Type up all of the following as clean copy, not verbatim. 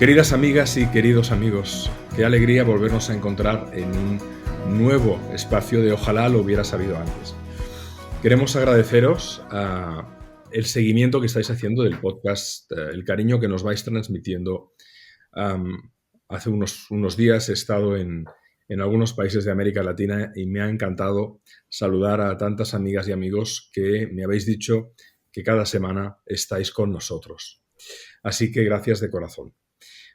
Queridas amigas y queridos amigos, qué alegría volvernos a encontrar en un nuevo espacio de Ojalá lo hubiera sabido antes. Queremos agradeceros el seguimiento que estáis haciendo del podcast, el cariño que nos vais transmitiendo. Hace unos días he estado en algunos países de América Latina y me ha encantado saludar a tantas amigas y amigos que me habéis dicho que cada semana estáis con nosotros. Así que gracias de corazón.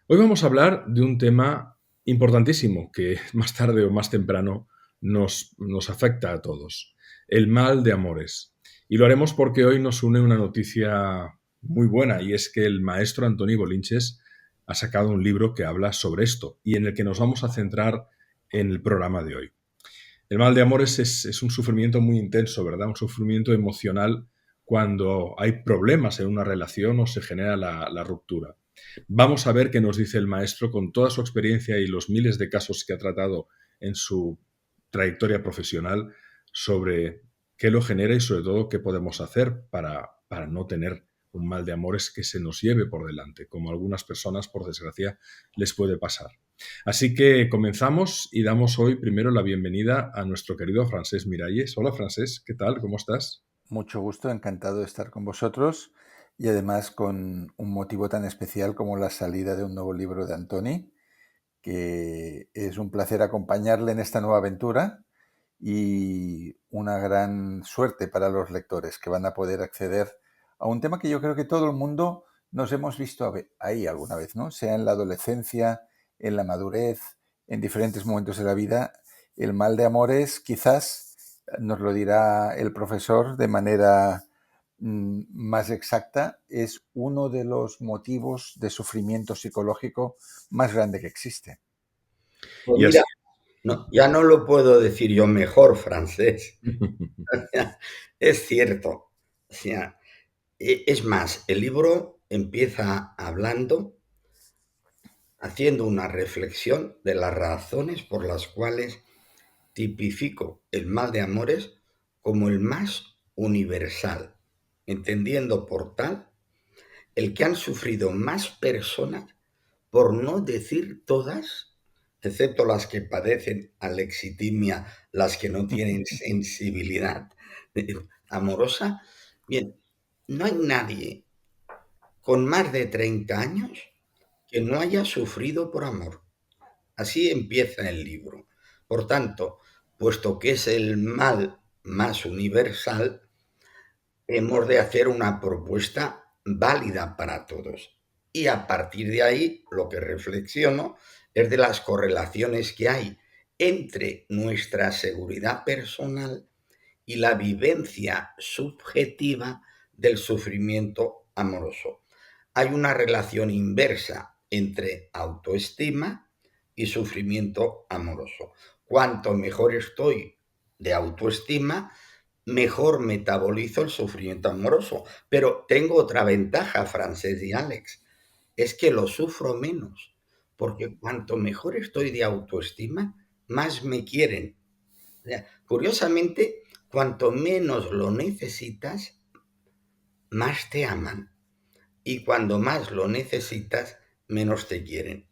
Hoy vamos a hablar de un tema importantísimo que más tarde o más temprano nos afecta a todos, el mal de amores. Y lo haremos porque hoy nos une una noticia muy buena, y es que el maestro Antoni Bolinches ha sacado un libro que habla sobre esto y en el que nos vamos a centrar en el programa de hoy. El mal de amores es un sufrimiento muy intenso, ¿verdad? Un sufrimiento emocional cuando hay problemas en una relación o se genera la ruptura. Vamos a ver qué nos dice el maestro con toda su experiencia y los miles de casos que ha tratado en su trayectoria profesional sobre qué lo genera y sobre todo qué podemos hacer para no tener un mal de amores que se nos lleve por delante, como a algunas personas, por desgracia, les puede pasar. Así que comenzamos y damos hoy primero la bienvenida a nuestro querido Francesc Miralles. Hola Francesc, ¿qué tal? ¿Cómo estás? Mucho gusto, encantado de estar con vosotros y además con un motivo tan especial como la salida de un nuevo libro de Antoni, que es un placer acompañarle en esta nueva aventura y una gran suerte para los lectores que van a poder acceder a un tema que yo creo que todo el mundo nos hemos visto ahí alguna vez, ¿no? Sea en la adolescencia, en la madurez, en diferentes momentos de la vida. El mal de amores quizás nos lo dirá el profesor de manera más exacta, es uno de los motivos de sufrimiento psicológico más grande que existe. Pues Y mira, así. no, ya no lo puedo decir yo mejor, Francés. Es cierto. O sea, es más, el libro empieza hablando, haciendo una reflexión de las razones por las cuales tipifico el mal de amores como el más universal, entendiendo por tal el que han sufrido más personas, por no decir todas, excepto las que padecen alexitimia, las que no tienen sensibilidad amorosa. Bien, no hay nadie con más de 30 años que no haya sufrido por amor. Así empieza el libro. Por tanto, puesto que es el mal más universal, hemos de hacer una propuesta válida para todos. Y a partir de ahí, lo que reflexiono es de las correlaciones que hay entre nuestra seguridad personal y la vivencia subjetiva del sufrimiento amoroso. Hay una relación inversa entre autoestima y sufrimiento amoroso. Cuanto mejor estoy de autoestima, mejor metabolizo el sufrimiento amoroso. Pero tengo otra ventaja, Francés y Alex, es que lo sufro menos, porque cuanto mejor estoy de autoestima, más me quieren. O sea, curiosamente, cuanto menos lo necesitas, más te aman. Y cuando más lo necesitas, menos te quieren.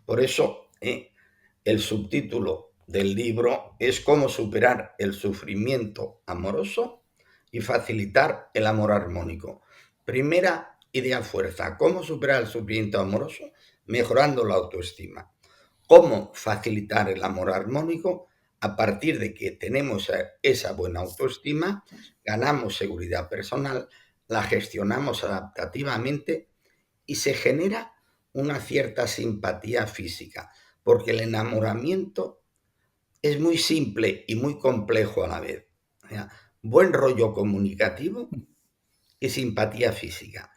Por eso, el subtítulo del libro es cómo superar el sufrimiento amoroso y facilitar el amor armónico. Primera idea fuerza, ¿cómo superar el sufrimiento amoroso? Mejorando la autoestima. ¿Cómo facilitar el amor armónico? A partir de que tenemos esa buena autoestima, ganamos seguridad personal, la gestionamos adaptativamente y se genera una cierta simpatía física, porque el enamoramiento es muy simple y muy complejo a la vez. O sea, buen rollo comunicativo y simpatía física.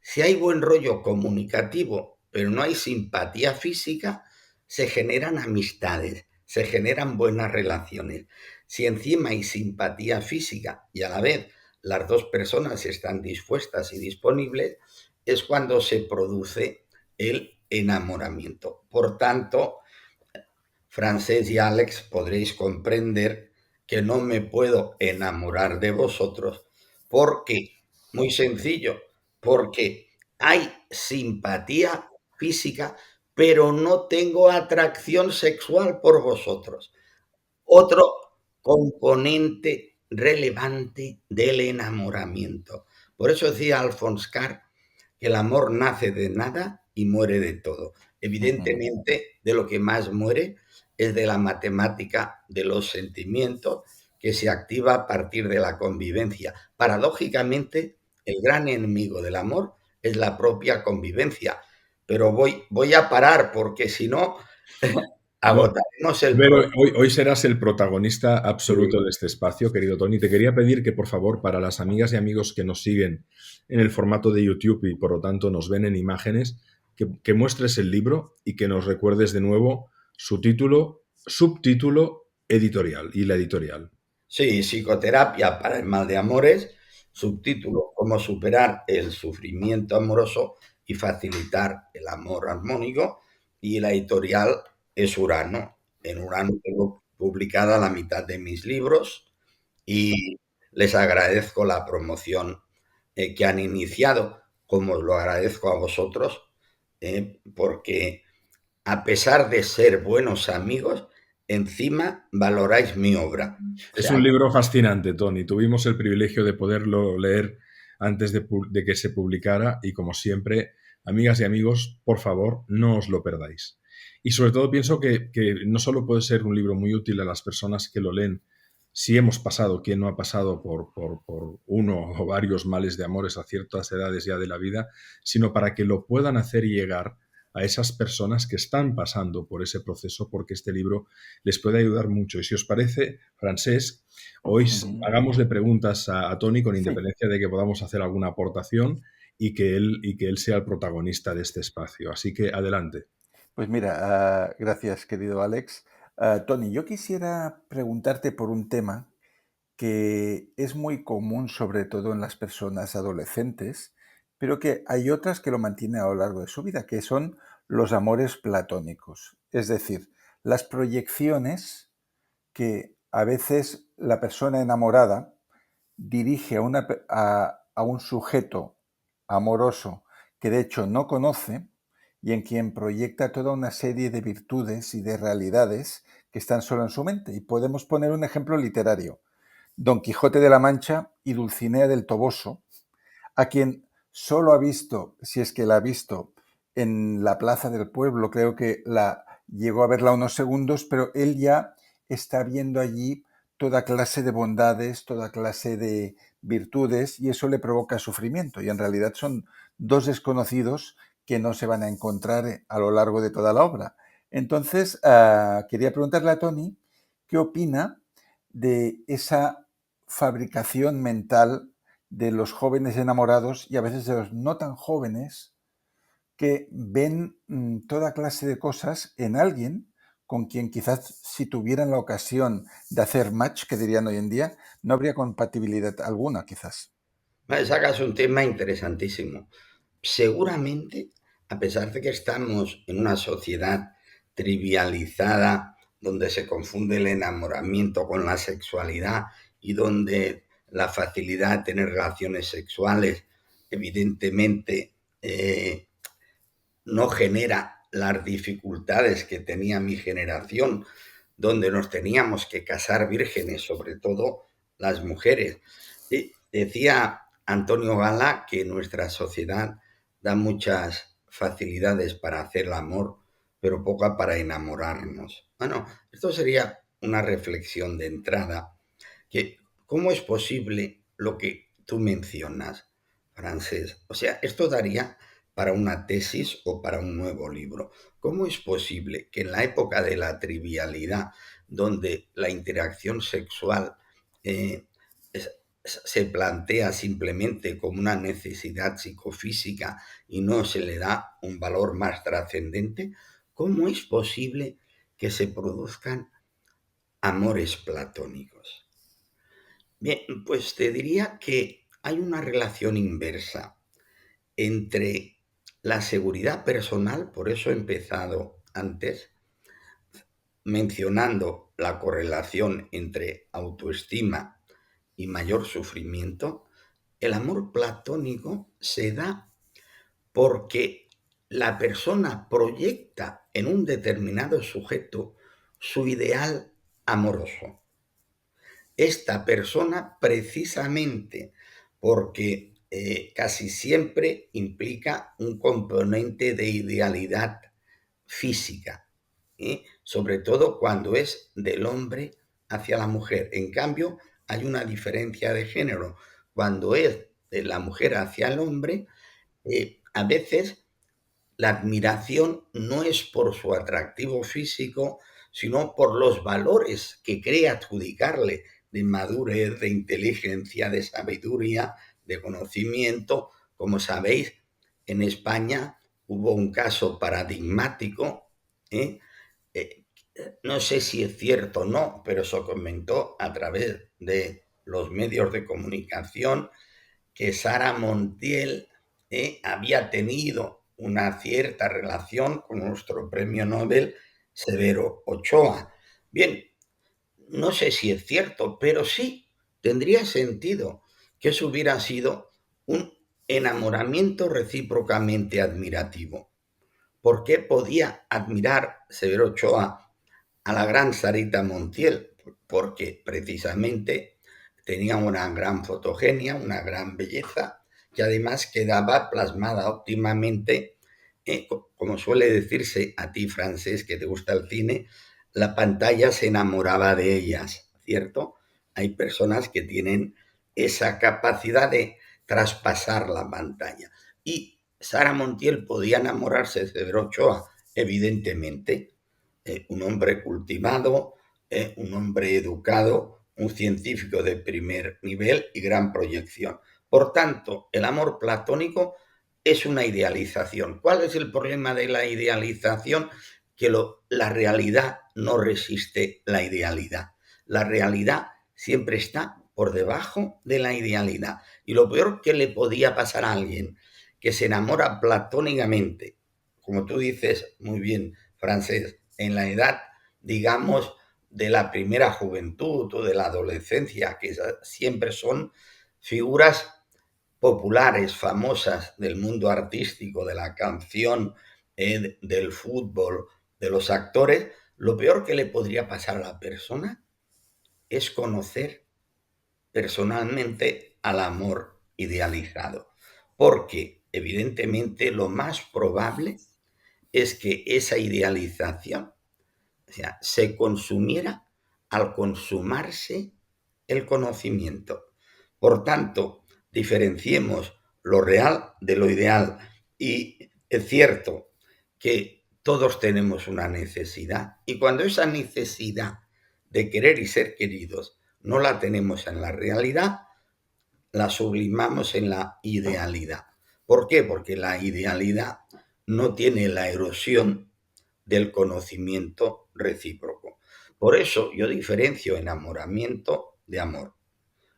Si hay buen rollo comunicativo, pero no hay simpatía física, se generan amistades, se generan buenas relaciones. Si encima hay simpatía física y a la vez las dos personas están dispuestas y disponibles, es cuando se produce el enamoramiento. Por tanto, Francés y Alex, podréis comprender que no me puedo enamorar de vosotros porque, muy sencillo, porque hay simpatía física, pero no tengo atracción sexual por vosotros. Otro componente relevante del enamoramiento. Por eso decía Alphonse Karr que el amor nace de nada y muere de todo. Evidentemente, de lo que más muere es de la matemática de los sentimientos que se activa a partir de la convivencia. Paradójicamente, el gran enemigo del amor es la propia convivencia. Pero voy a parar porque si no, No, agotaremos el pero programa. hoy serás el protagonista absoluto de este espacio, querido Tony. Te quería pedir que, por favor, para las amigas y amigos que nos siguen en el formato de YouTube y por lo tanto nos ven en imágenes, que muestres el libro y que nos recuerdes de nuevo su título, subtítulo editorial y la editorial. Sí, psicoterapia para el mal de amores, subtítulo, cómo superar el sufrimiento amoroso y facilitar el amor armónico, y la editorial es Urano. En Urano tengo publicada la mitad de mis libros y les agradezco la promoción que han iniciado, como os lo agradezco a vosotros, porque a pesar de ser buenos amigos, encima valoráis mi obra. O Es sea, un libro fascinante, Tony. Tuvimos el privilegio de poderlo leer antes de que se publicara y, como siempre, amigas y amigos, por favor, no os lo perdáis. Y sobre todo pienso que no solo puede ser un libro muy útil a las personas que lo leen, si hemos pasado, quién no ha pasado por uno o varios males de amores a ciertas edades ya de la vida, sino para que lo puedan hacer llegar a esas personas que están pasando por ese proceso, porque este libro les puede ayudar mucho. Y si os parece, Francés, hoy hagámosle preguntas a Tony con Sí, independencia de que podamos hacer alguna aportación y que él sea el protagonista de este espacio. Así que adelante. pues mira, gracias querido Alex. Tony, yo quisiera preguntarte por un tema que es muy común sobre todo en las personas adolescentes, pero que hay otras que lo mantienen a lo largo de su vida, que son los amores platónicos. Es decir, las proyecciones que a veces la persona enamorada dirige a un sujeto amoroso que de hecho no conoce y en quien proyecta toda una serie de virtudes y de realidades que están solo en su mente. Y podemos poner un ejemplo literario. Don Quijote de la Mancha y Dulcinea del Toboso, a quien solo ha visto, si es que la ha visto, en la plaza del pueblo, creo que la llegó a verla unos segundos, pero él ya está viendo allí toda clase de bondades, toda clase de virtudes, y eso le provoca sufrimiento. Y en realidad son dos desconocidos que no se van a encontrar a lo largo de toda la obra. Entonces, quería preguntarle a Tony qué opina de esa fabricación mental de los jóvenes enamorados y a veces de los no tan jóvenes que ven toda clase de cosas en alguien con quien quizás si tuvieran la ocasión de hacer match, que dirían hoy en día, no habría compatibilidad alguna quizás. sacas un tema interesantísimo. Seguramente, a pesar de que estamos en una sociedad trivializada, donde se confunde el enamoramiento con la sexualidad y donde la facilidad de tener relaciones sexuales, evidentemente, no genera las dificultades que tenía mi generación, donde nos teníamos que casar vírgenes, sobre todo las mujeres. Y decía Antonio Gala que nuestra sociedad da muchas facilidades para hacer el amor, pero poca para enamorarnos. Bueno, esto sería una reflexión de entrada, que ¿cómo es posible lo que tú mencionas, Francés? O sea, esto daría para una tesis o para un nuevo libro. ¿Cómo es posible que en la época de la trivialidad, donde la interacción sexual eh, se plantea simplemente como una necesidad psicofísica y no se le da un valor más trascendente, cómo es posible que se produzcan amores platónicos? Bien, pues te diría que hay una relación inversa entre la seguridad personal, por eso he empezado antes mencionando la correlación entre autoestima y mayor sufrimiento. El amor platónico se da porque la persona proyecta en un determinado sujeto su ideal amoroso. Esta persona, precisamente porque casi siempre implica un componente de idealidad física, sobre todo cuando es del hombre hacia la mujer. En cambio, hay una diferencia de género. Cuando es de la mujer hacia el hombre, a veces la admiración no es por su atractivo físico, sino por los valores que cree adjudicarle de madurez, de inteligencia, de sabiduría, de conocimiento. Como sabéis, en España hubo un caso paradigmático, ¿eh? Eh, no sé si es cierto o no, pero se comentó a través de los medios de comunicación que Sara Montiel había tenido una cierta relación con nuestro premio Nobel Severo Ochoa. Bien, no sé si es cierto, pero sí tendría sentido que eso hubiera sido un enamoramiento recíprocamente admirativo. ¿Por qué podía admirar Severo Ochoa a la gran Sarita Montiel? Porque precisamente tenía una gran fotogenia, una gran belleza, que además quedaba plasmada óptimamente, como suele decirse a ti, Francés, que te gusta el cine, la pantalla se enamoraba de ellas, ¿cierto? Hay personas que tienen esa capacidad de traspasar la pantalla. Y Sara Montiel podía enamorarse de Severo Ochoa, evidentemente, un hombre cultivado, un hombre educado, un científico de primer nivel y gran proyección. Por tanto, el amor platónico es una idealización. ¿Cuál es el problema de la idealización? Que la realidad no resiste la idealidad. La realidad siempre está por debajo de la idealidad. Y lo peor que le podía pasar a alguien que se enamora platónicamente, como tú dices muy bien, Francés, en la edad, digamos, de la primera juventud o de la adolescencia, que siempre son figuras populares, famosas del mundo artístico, de la canción, del fútbol, de los actores, lo peor que le podría pasar a la persona es conocer personalmente al amor idealizado. Porque, evidentemente, lo más probable es que esa idealización, o sea, se consumiera al consumarse el conocimiento. Por tanto, diferenciemos lo real de lo ideal. Y es cierto que todos tenemos una necesidad. Y cuando esa necesidad de querer y ser queridos no la tenemos en la realidad, la sublimamos en la idealidad. ¿Por qué? Porque la idealidad no tiene la erosión del conocimiento recíproco. Por eso yo diferencio enamoramiento de amor.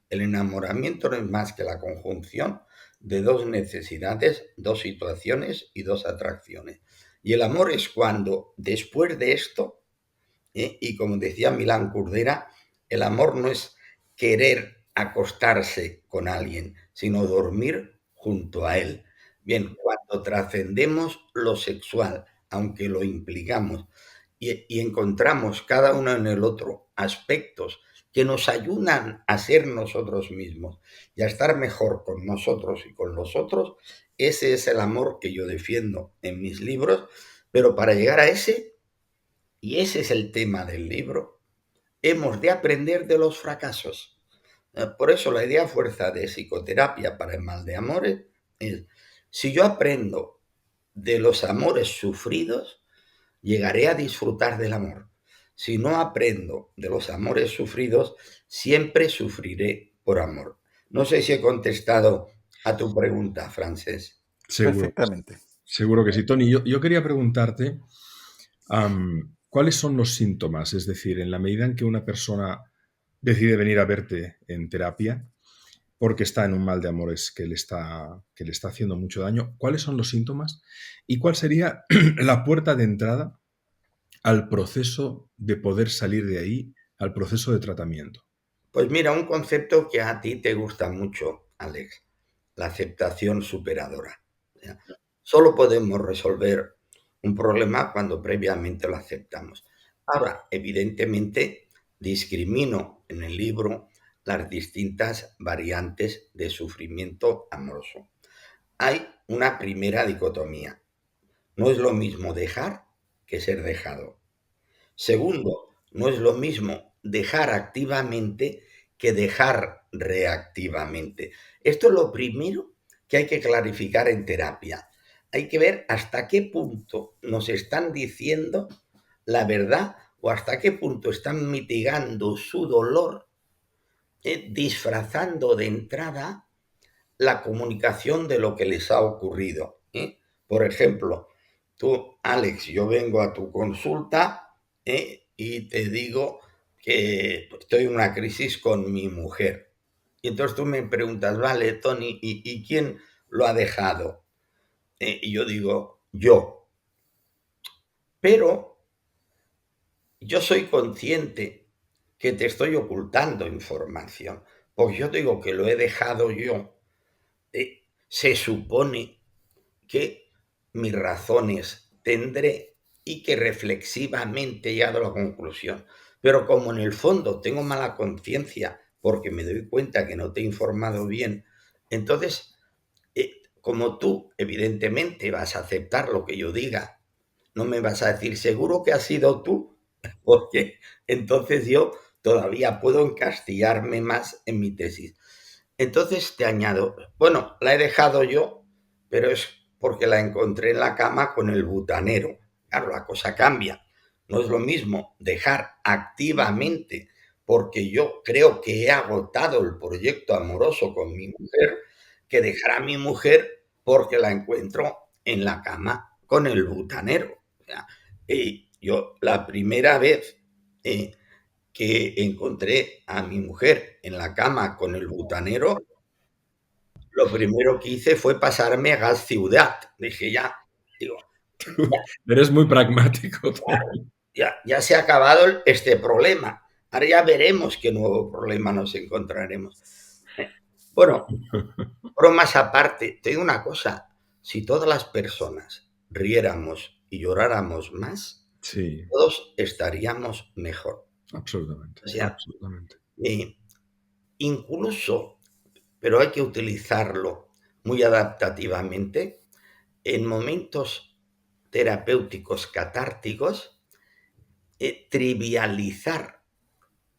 El enamoramiento no es más que la conjunción de dos necesidades, dos situaciones y dos atracciones. Y el amor es cuando, después de esto, y como decía Milán Kundera, el amor no es querer acostarse con alguien, sino dormir junto a él. Bien, cuando trascendemos lo sexual, aunque lo implicamos, y encontramos cada uno en el otro aspectos que nos ayudan a ser nosotros mismos y a estar mejor con nosotros y con los otros, ese es el amor que yo defiendo en mis libros, pero para llegar a ese, y ese es el tema del libro, hemos de aprender de los fracasos. Por eso la idea fuerza de psicoterapia para el mal de amores es, si yo aprendo de los amores sufridos, llegaré a disfrutar del amor. Si no aprendo de los amores sufridos, siempre sufriré por amor. No sé si he contestado a tu pregunta, Francés. Seguro, Perfectamente. seguro que sí. Tony, yo quería preguntarte, ¿cuáles son los síntomas? Es decir, en la medida en que una persona decide venir a verte en terapia, porque está en un mal de amores que le está haciendo mucho daño, ¿cuáles son los síntomas? ¿Y cuál sería la puerta de entrada al proceso de poder salir de ahí, al proceso de tratamiento? Pues mira, un concepto que a ti te gusta mucho, Alex, la aceptación superadora. Solo podemos resolver un problema cuando previamente lo aceptamos. Ahora, evidentemente, discrimino en el libro las distintas variantes de sufrimiento amoroso. Hay una primera dicotomía. No es lo mismo dejar que ser dejado. Segundo, no es lo mismo dejar activamente que dejar reactivamente. Esto es lo primero que hay que clarificar en terapia. Hay que ver hasta qué punto nos están diciendo la verdad o hasta qué punto están mitigando su dolor, disfrazando de entrada la comunicación de lo que les ha ocurrido. Por ejemplo, tú, Alex, yo vengo a tu consulta y te digo que estoy en una crisis con mi mujer. Y entonces tú me preguntas, vale, Tony, ¿y quién lo ha dejado? Y yo digo, yo. Pero yo soy consciente que te estoy ocultando información. Pues yo digo que lo he dejado yo. Se supone que mis razones tendré y que reflexivamente he llegado a la conclusión. Pero como en el fondo tengo mala conciencia porque me doy cuenta que no te he informado bien, entonces, como tú evidentemente vas a aceptar lo que yo diga, no me vas a decir, seguro que has sido tú, porque entonces yo todavía puedo encastillarme más en mi tesis. Entonces te añado, bueno, la he dejado yo, pero es porque la encontré en la cama con el butanero. Claro, la cosa cambia. No es lo mismo dejar activamente porque yo creo que he agotado el proyecto amoroso con mi mujer, que dejar a mi mujer porque la encuentro en la cama con el butanero. O sea, yo la primera vez que encontré a mi mujer en la cama con el butanero, lo primero que hice fue pasarme a Gas Ciudad. Dije, ya, digo, Eres muy pragmático, ya, Tony. ya se ha acabado este problema. Ahora ya veremos qué nuevo problema nos encontraremos. Bueno, bromas aparte, te digo una cosa, si todas las personas riéramos y lloráramos más, Sí, todos estaríamos mejor. absolutamente, O sea, absolutamente. eh, incluso, pero hay que utilizarlo muy adaptativamente, en momentos terapéuticos catárticos, trivializar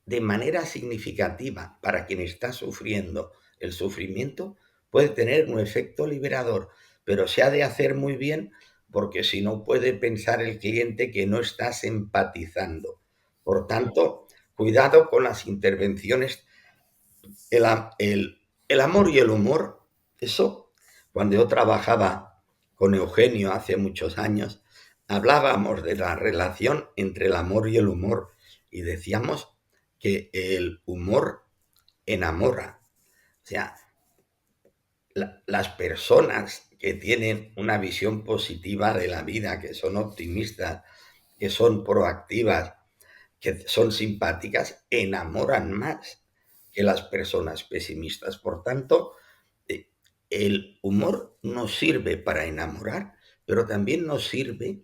de manera significativa para quien está sufriendo el sufrimiento puede tener un efecto liberador, pero se ha de hacer muy bien porque si no puede pensar el cliente que no estás empatizando. Por tanto, cuidado con las intervenciones. El amor y el humor, eso, cuando yo trabajaba con Eugenio hace muchos años, hablábamos de la relación entre el amor y el humor y decíamos que el humor enamora. O sea, las personas que tienen una visión positiva de la vida, que son optimistas, que son proactivas, que son simpáticas, enamoran más que las personas pesimistas. Por tanto, el humor nos sirve para enamorar, pero también nos sirve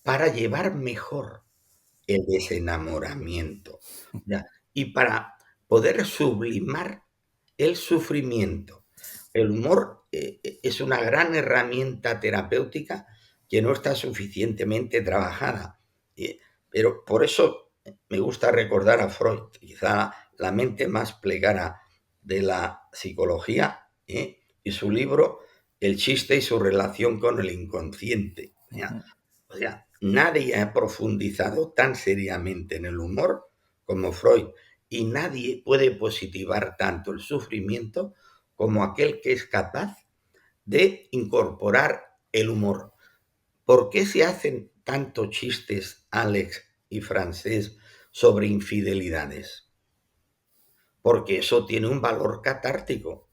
para llevar mejor el desenamoramiento, ¿ya? Y para poder sublimar el sufrimiento. El humor es una gran herramienta terapéutica que no está suficientemente trabajada. Pero por eso me gusta recordar a Freud, quizá la mente más plegada de la psicología, y su libro El chiste y su relación con el inconsciente. ¿Ya? O sea, nadie ha profundizado tan seriamente en el humor como Freud y nadie puede positivar tanto el sufrimiento como aquel que es capaz de incorporar el humor. ¿Por qué se hacen tantos chistes, Alex y Francés, sobre infidelidades? Porque eso tiene un valor catártico.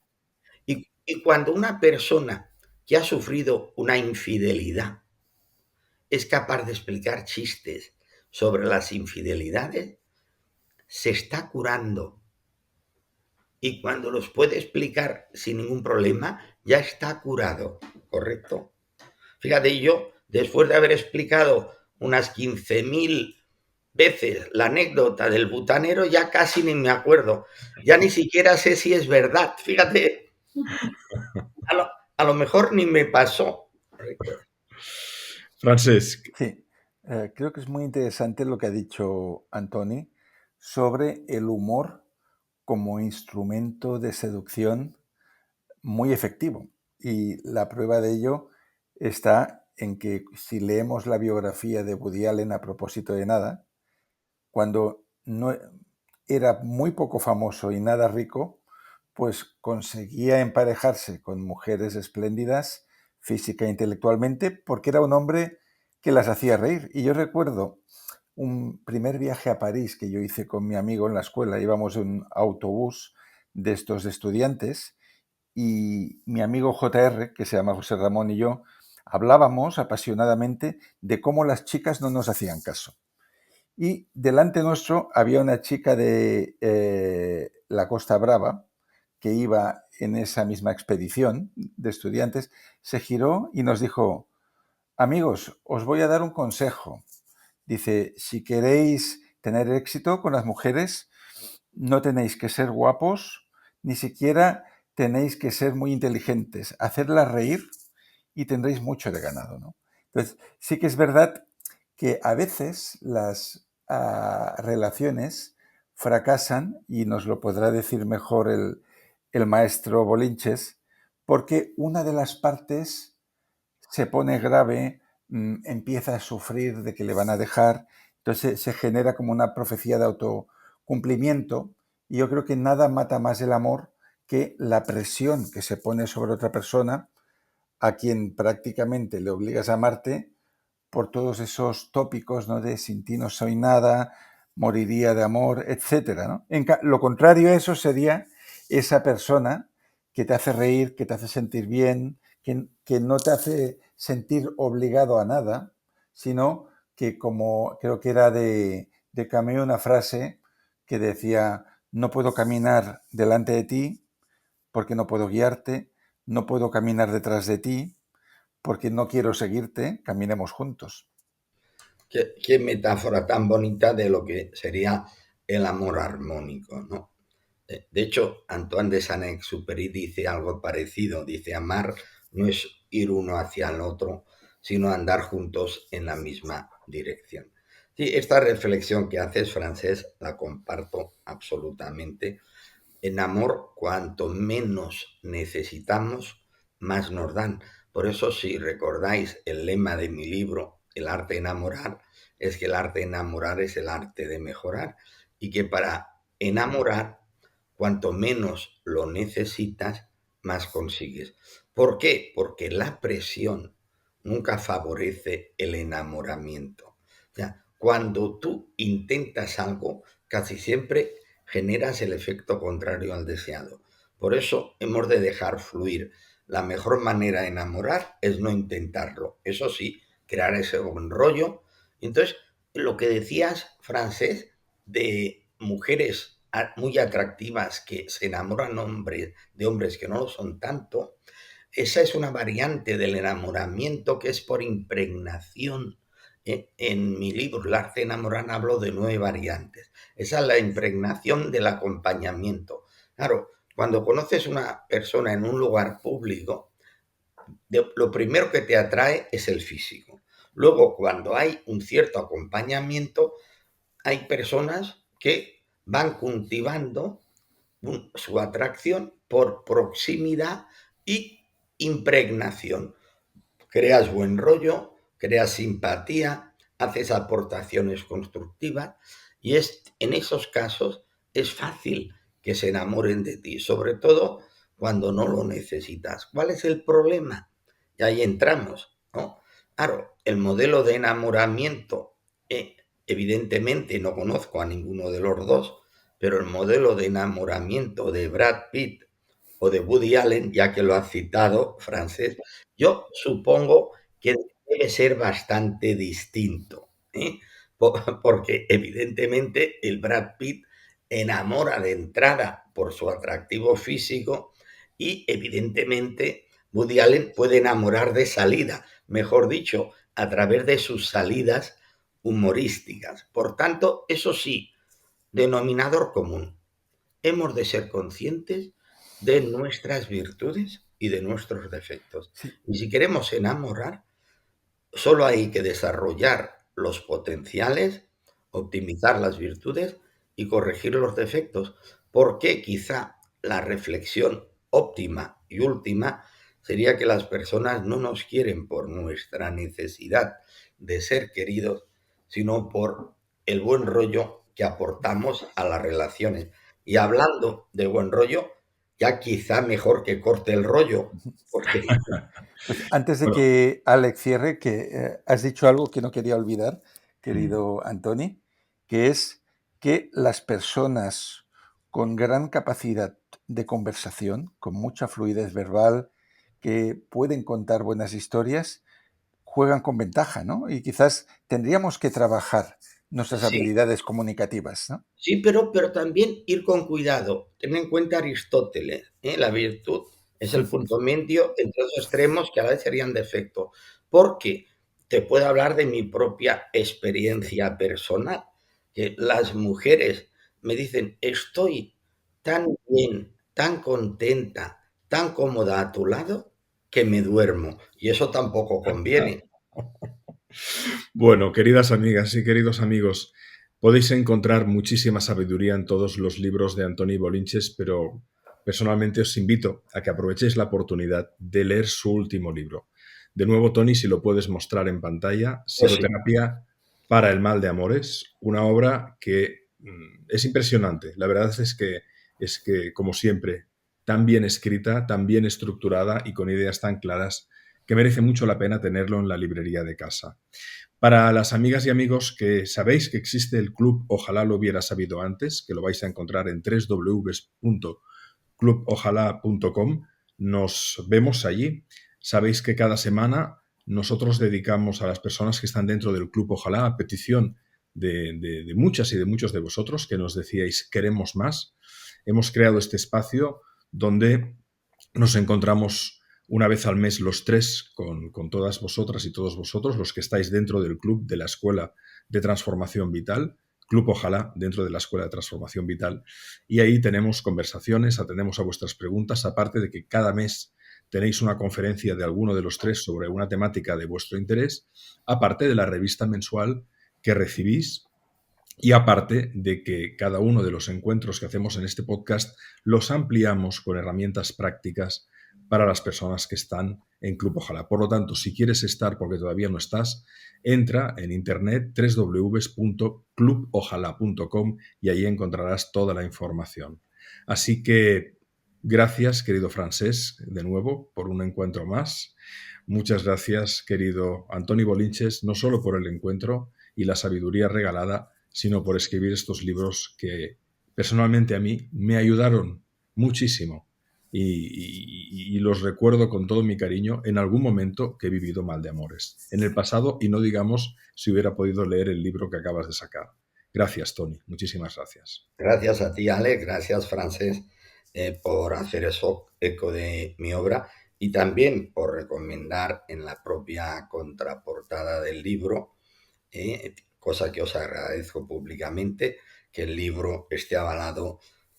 Y cuando una persona que ha sufrido una infidelidad es capaz de explicar chistes sobre las infidelidades, se está curando. Y cuando los puede explicar sin ningún problema, ya está curado, ¿correcto? Fíjate, yo, después de haber explicado unas 15.000 veces la anécdota del butanero, ya casi ni me acuerdo. Ya ni siquiera sé si es verdad. Fíjate, a lo mejor ni me pasó. Francesc. Sí, creo que es muy interesante lo que ha dicho Antoni sobre el humor como instrumento de seducción muy efectivo. Y la prueba de ello está en que si leemos la biografía de Woody Allen a propósito de nada, cuando no era muy poco famoso y nada rico, pues conseguía emparejarse con mujeres espléndidas física e intelectualmente porque era un hombre que las hacía reír. Y yo recuerdo un primer viaje a París que yo hice con mi amigo en la escuela, íbamos en un autobús de estos de estudiantes y mi amigo JR, que se llama José Ramón, y yo hablábamos apasionadamente de cómo las chicas no nos hacían caso. Y delante nuestro había una chica de la Costa Brava que iba en esa misma expedición de estudiantes, se giró y nos dijo: amigos, os voy a dar un consejo. Dice, si queréis tener éxito con las mujeres, no tenéis que ser guapos, ni siquiera tenéis que ser muy inteligentes. Hacerlas reír y tendréis mucho de ganado, ¿no? Entonces, sí que es verdad que a veces las relaciones fracasan, y nos lo podrá decir mejor el maestro Bolinches, porque una de las partes se pone grave, empieza a sufrir de que le van a dejar, entonces se genera como una profecía de autocumplimiento, y yo creo que nada mata más el amor que la presión que se pone sobre otra persona a quien prácticamente le obligas a amarte por todos esos tópicos, ¿no? De sin ti no soy nada, moriría de amor, etcétera, ¿no? Lo contrario a eso sería esa persona que te hace reír, que te hace sentir bien, que no te hace sentir obligado a nada, sino que, como creo que era de Camus, una frase que decía: no puedo caminar delante de ti porque no puedo guiarte, no puedo caminar detrás de ti porque no quiero seguirte, caminemos juntos. Qué metáfora tan bonita de lo que sería el amor armónico, ¿no? De hecho, Antoine de Saint-Exupéry dice algo parecido. Dice, amar no es ir uno hacia el otro, sino andar juntos en la misma dirección. Sí, esta reflexión que haces, Francés, la comparto absolutamente. En amor, cuanto menos necesitamos, más nos dan. Por eso, si recordáis el lema de mi libro, El arte de enamorar, es que el arte de enamorar es el arte de mejorar. Y que para enamorar, cuanto menos lo necesitas, más consigues. ¿Por qué? Porque la presión nunca favorece el enamoramiento. O sea, cuando tú intentas algo, casi siempre generas el efecto contrario al deseado. Por eso hemos de dejar fluir. La mejor manera de enamorar es no intentarlo. Eso sí, crear ese buen rollo. Entonces, lo que decías, Francés, de mujeres muy atractivas que se enamoran de hombres que no lo son tanto, esa es una variante del enamoramiento que es por impregnación. En mi libro, El arte de enamorar, hablo de 9 variantes. Esa es la impregnación del acompañamiento. Claro, cuando conoces una persona en un lugar público, lo primero que te atrae es el físico. Luego, cuando hay un cierto acompañamiento, hay personas que van cultivando su atracción por proximidad y impregnación. Creas buen rollo, creas simpatía, haces aportaciones constructivas y en esos casos es fácil que se enamoren de ti, sobre todo cuando no lo necesitas. ¿Cuál es el problema? Y ahí entramos, ¿no? Claro, el modelo de enamoramiento, evidentemente no conozco a ninguno de los dos, pero el modelo de enamoramiento de Brad Pitt o de Woody Allen, ya que lo has citado, Francés, yo supongo que debe ser bastante distinto, ¿eh? Porque evidentemente el Brad Pitt enamora de entrada por su atractivo físico y evidentemente Woody Allen puede enamorar de salida, mejor dicho, a través de sus salidas humorísticas. Por tanto, eso sí, denominador común. Hemos de ser conscientes de nuestras virtudes y de nuestros defectos. Sí. Y si queremos enamorar, solo hay que desarrollar los potenciales, optimizar las virtudes y corregir los defectos, porque quizá la reflexión óptima y última sería que las personas no nos quieren por nuestra necesidad de ser queridos, sino por el buen rollo que aportamos a las relaciones. Y hablando de buen rollo, ya quizá mejor que corte el rollo, porque Pues antes de Bueno, que Alex cierre, que has dicho algo que no quería olvidar, mm, querido Antoni, que es que las personas con gran capacidad de conversación, con mucha fluidez verbal, que pueden contar buenas historias, juegan con ventaja, ¿no? Y quizás tendríamos que trabajar nuestras sí. habilidades comunicativas, ¿no? Sí, pero también ir con cuidado. Ten en cuenta Aristóteles, ¿eh? La virtud es el punto medio entre dos extremos que a la vez serían defecto. Porque te puedo hablar de mi propia experiencia personal. Que las mujeres me dicen, estoy tan bien, tan contenta, tan cómoda a tu lado, que me duermo. Y eso tampoco conviene. Bueno, queridas amigas y queridos amigos, podéis encontrar muchísima sabiduría en todos los libros de Antoni Bolinches, pero personalmente os invito a que aprovechéis la oportunidad de leer su último libro. De nuevo, Tony, si lo puedes mostrar en pantalla, Pues sí, Psicoterapia para el mal de amores, una obra que es impresionante. La verdad es que, como siempre, tan bien escrita, tan bien estructurada y con ideas tan claras que merece mucho la pena tenerlo en la librería de casa. Para las amigas y amigos que sabéis que existe el club Ojalá lo hubiera sabido antes, que lo vais a encontrar en www.clubojalá.com, nos vemos allí. Sabéis que cada semana nosotros dedicamos a las personas que están dentro del club Ojalá, a petición de muchas y de muchos de vosotros que nos decíais queremos más. Hemos creado este espacio donde nos encontramos una vez al mes los tres con todas vosotras y todos vosotros, los que estáis dentro del club de la Escuela de Transformación Vital, Club Ojalá, dentro de la Escuela de Transformación Vital. Y ahí tenemos conversaciones, atendemos a vuestras preguntas, aparte de que cada mes tenéis una conferencia de alguno de los tres sobre una temática de vuestro interés, aparte de la revista mensual que recibís y aparte de que cada uno de los encuentros que hacemos en este podcast los ampliamos con herramientas prácticas para las personas que están en Club Ojalá. Por lo tanto, si quieres estar porque todavía no estás, entra en internet www.clubojalá.com y ahí encontrarás toda la información. Así que gracias, querido Francés, de nuevo, por un encuentro más. Muchas gracias, querido Antoni Bolinches, no solo por el encuentro y la sabiduría regalada, sino por escribir estos libros que personalmente a mí me ayudaron muchísimo y los recuerdo con todo mi cariño en algún momento que he vivido mal de amores. En el pasado, y no digamos si hubiera podido leer el libro que acabas de sacar. Gracias, Tony. Muchísimas gracias. gracias a ti, Ale, gracias, Francés, por hacer eso eco de mi obra y también por recomendar en la propia contraportada del libro, cosa que os agradezco públicamente, que el libro esté avalado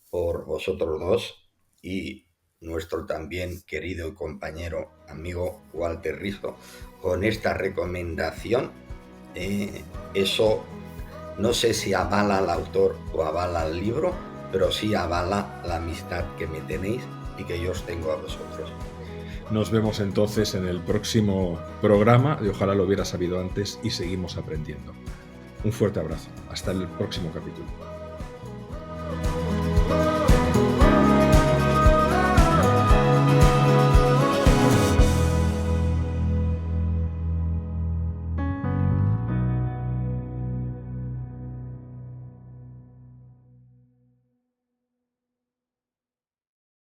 por vosotros dos y nuestro también querido y compañero amigo Walter Rizzo. Con esta recomendación, eso no sé si avala al autor o avala al libro, pero sí avala la amistad que me tenéis y que yo os tengo a vosotros. Nos vemos entonces en el próximo programa de Ojalá lo hubiera sabido antes y seguimos aprendiendo. Un fuerte abrazo. Hasta el próximo capítulo.